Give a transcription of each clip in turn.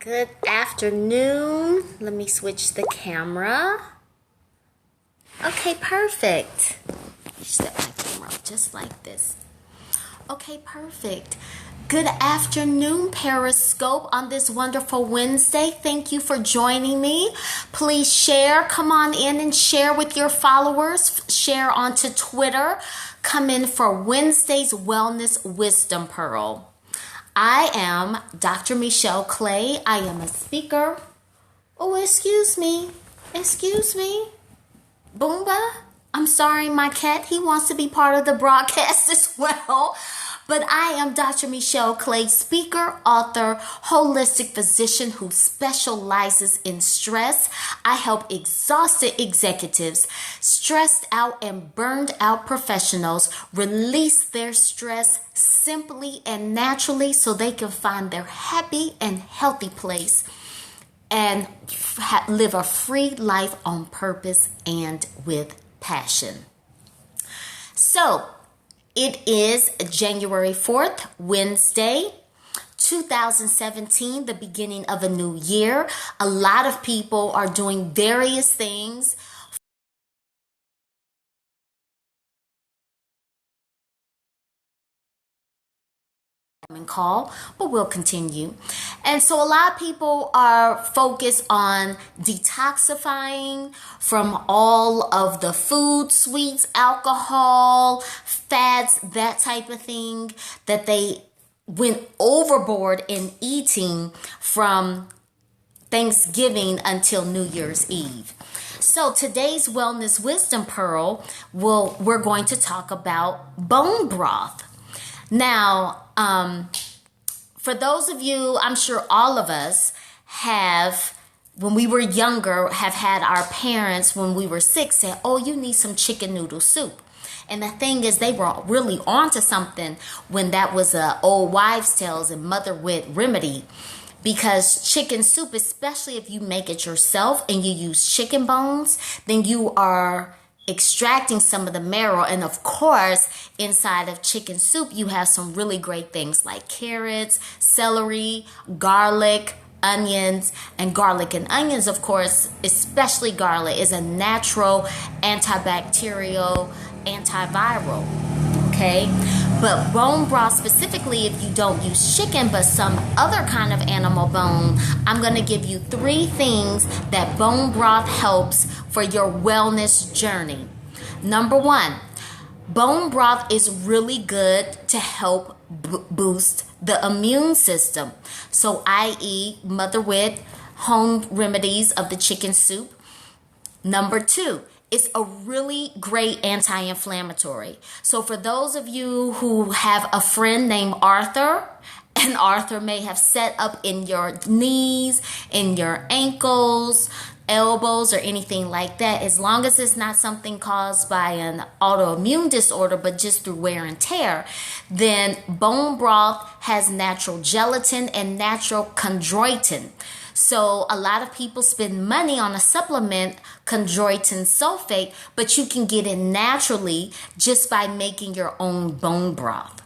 Good afternoon. Let me switch the camera. Okay, perfect. Set my camera up just like this. Okay, perfect. Good afternoon, Periscope, on this wonderful Wednesday. Thank you for joining me. Please share. Come on in and share with your followers. Share onto Twitter. Come in for Wednesday's Wellness Wisdom Pearl. I am Dr. Michelle Clay. I am a speaker. Oh, excuse me. Excuse me. Boomba. I'm sorry, my cat, he wants to be part of the broadcast as well. But I am Dr. Michelle Clay, speaker, author, holistic physician who specializes in stress. I help exhausted executives, stressed out and burned out professionals release their stress simply and naturally so they can find their happy and healthy place and live a free life on purpose and with passion. So, it is January 4th, Wednesday, 2017, the beginning of a new year. A lot of people are doing various things. Call, but we'll continue. And so a lot of people are focused on detoxifying from all of the food, sweets, alcohol, fats, that type of thing that they went overboard in eating from Thanksgiving until New Year's Eve. So today's Wellness Wisdom Pearl, we're going to talk about bone broth. Now, for those of you, I'm sure all of us have, when we were younger, have had our parents, when we were sick, say, oh, you need some chicken noodle soup. And the thing is, they were really onto something when that was a old wives' tales and mother wit remedy. Because chicken soup, especially if you make it yourself and you use chicken bones, then you are extracting some of the marrow. And of course, inside of chicken soup, you have some really great things like carrots, celery, garlic, onions. And garlic and onions, of course, especially garlic, is a natural antibacterial, antiviral. Okay, but bone broth specifically, if you don't use chicken but some other kind of animal bone, I'm going to give you 3 things that bone broth helps for your wellness journey. Number 1, bone broth is really good to help boost the immune system. So i.e. mother wit home remedies of the chicken soup. Number 2, it's a really great anti-inflammatory. So for those of you who have a friend named Arthur, and Arthur may have set up in your knees, in your ankles, elbows, or anything like that, as long as it's not something caused by an autoimmune disorder, but just through wear and tear, then bone broth has natural gelatin and natural chondroitin. So a lot of people spend money on a supplement, chondroitin sulfate, but you can get it naturally just by making your own bone broth.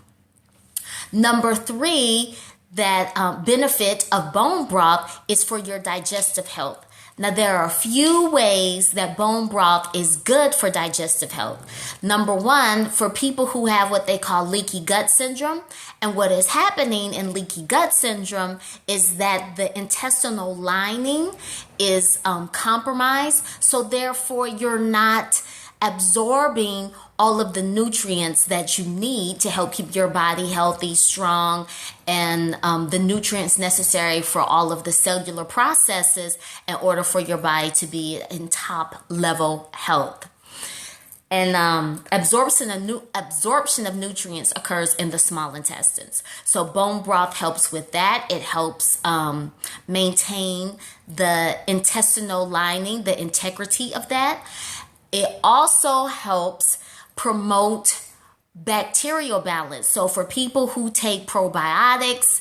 Number 3, that benefit of bone broth is for your digestive health. Now, there are a few ways that bone broth is good for digestive health. Number 1, for people who have what they call leaky gut syndrome. And what is happening in leaky gut syndrome is that the intestinal lining is compromised. So therefore, you're not absorbing all of the nutrients that you need to help keep your body healthy, strong, and the nutrients necessary for all of the cellular processes in order for your body to be in top level health. And absorption of nutrients occurs in the small intestines. So bone broth helps with that. It helps maintain the intestinal lining, the integrity of that. It also helps promote bacterial balance. So for people who take probiotics,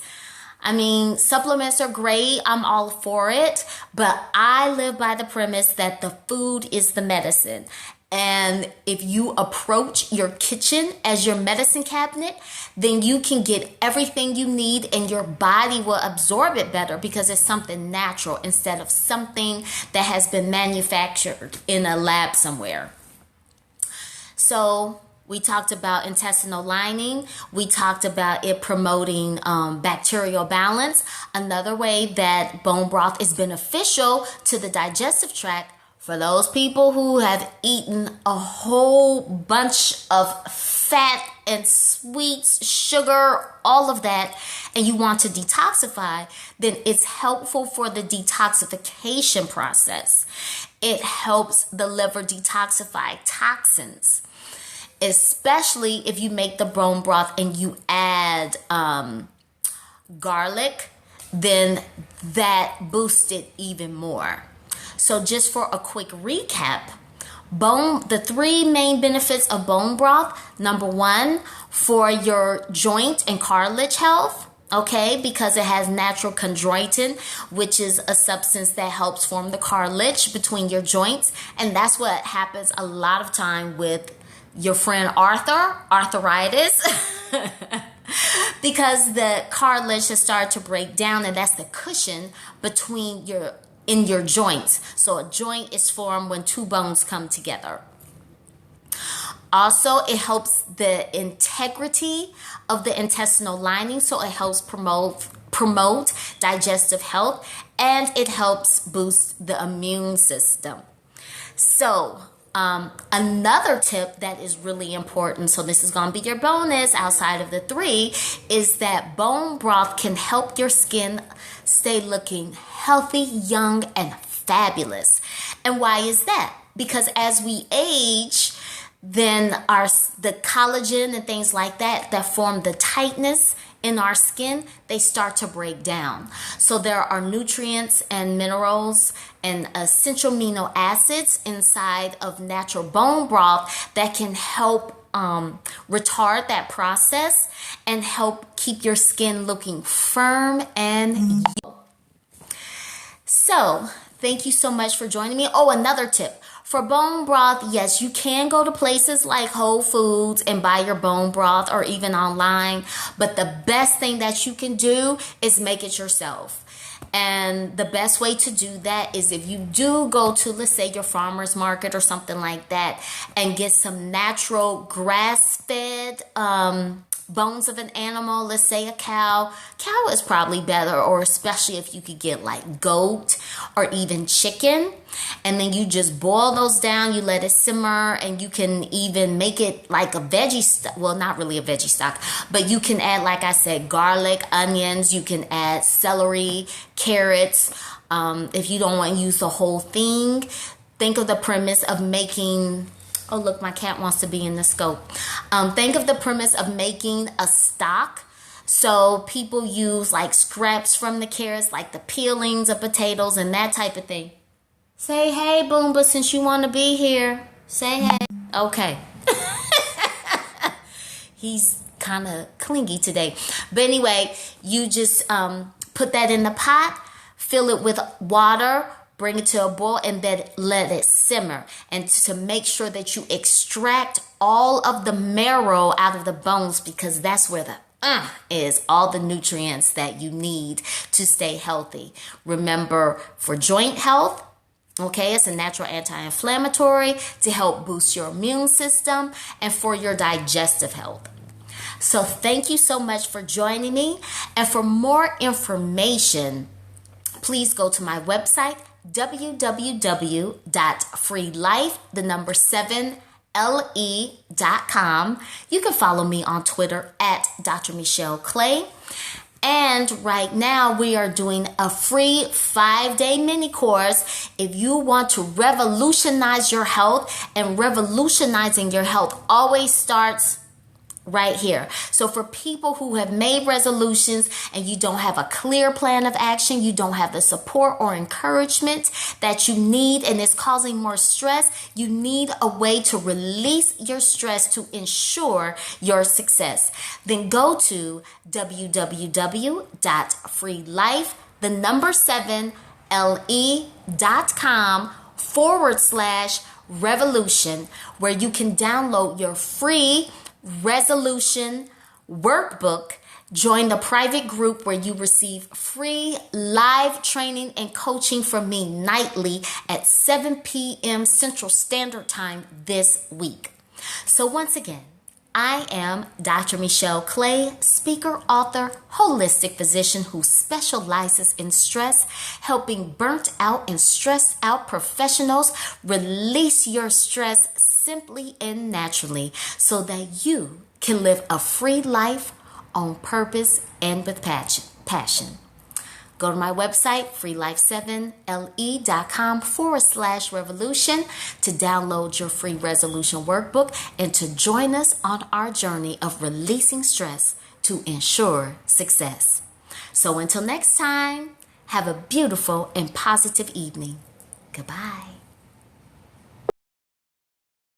I mean, supplements are great. I'm all for it. But I live by the premise that the food is the medicine. And if you approach your kitchen as your medicine cabinet, then you can get everything you need and your body will absorb it better because it's something natural instead of something that has been manufactured in a lab somewhere. So we talked about intestinal lining. We talked about it promoting bacterial balance. Another way that bone broth is beneficial to the digestive tract for those people who have eaten a whole bunch of fat and sweets, sugar, all of that, and you want to detoxify, then it's helpful for the detoxification process. It helps the liver detoxify toxins, especially if you make the bone broth and you add garlic, then that boosts it even more. So just for a quick recap, the three main benefits of bone broth: number one, for your joint and cartilage health, okay, because it has natural chondroitin, which is a substance that helps form the cartilage between your joints. And that's what happens a lot of time with your friend arthritis, because the cartilage has started to break down, and that's the cushion between in your joints. So a joint is formed when two bones come together. Also, it helps the integrity of the intestinal lining, so it helps promote digestive health, and it helps boost the immune system. So another tip that is really important, so this is going to be your bonus outside of the three, is that bone broth can help your skin stay looking healthy, young, and fabulous. And why is that? Because as we age, then the collagen and things like that form the tightness in our skin, they start to break down. So there are nutrients and minerals and essential amino acids inside of natural bone broth that can help retard that process and help keep your skin looking firm and young. So thank you so much for joining me. Oh, another tip. For bone broth, yes, you can go to places like Whole Foods and buy your bone broth, or even online. But the best thing that you can do is make it yourself. And the best way to do that is if you do go to, let's say, your farmer's market or something like that, and get some natural grass-fed bones of an animal, let's say a cow. Cow is probably better, or especially if you could get like goat or even chicken. And then you just boil those down, you let it simmer, and you can even make it like a veggie stock. Well, not really a veggie stock, but you can add, like I said, garlic, onions, you can add celery, carrots. If you don't want to use the whole thing, think of the premise of making... Oh, look, my cat wants to be in the scope. Think of the premise of making a stock. So people use like scraps from the carrots, like the peelings of potatoes and that type of thing. Say hey, Boomba, since you want to be here. Say hey. Okay. He's kind of clingy today. But anyway, you just put that in the pot, fill it with water, bring it to a boil, and then let it simmer. And to make sure that you extract all of the marrow out of the bones, because that's where the is all the nutrients that you need to stay healthy. Remember, for joint health, okay, it's a natural anti-inflammatory to help boost your immune system and for your digestive health. So thank you so much for joining me. And for more information, please go to my website, www.freelife7le.com. You can follow me on Twitter at Dr. Michelle Clay. And right now we are doing a free 5-day mini course. If you want to revolutionize your health, and revolutionizing your health always starts right here. So for people who have made resolutions and you don't have a clear plan of action, you don't have the support or encouragement that you need, and it's causing more stress, you need a way to release your stress to ensure your success. Then go to www.freelife7le.com / Revolution, where you can download your free resolution workbook. Join the private group where you receive free live training and coaching from me nightly at 7 p.m. Central Standard Time this week. So once again, I am Dr. Michelle Clay, speaker, author, holistic physician who specializes in stress, helping burnt out and stressed out professionals release your stress simply and naturally so that you can live a free life on purpose and with passion. Go to my website, freelife7le.com/revolution to download your free resolution workbook and to join us on our journey of releasing stress to ensure success. So until next time, have a beautiful and positive evening. Goodbye.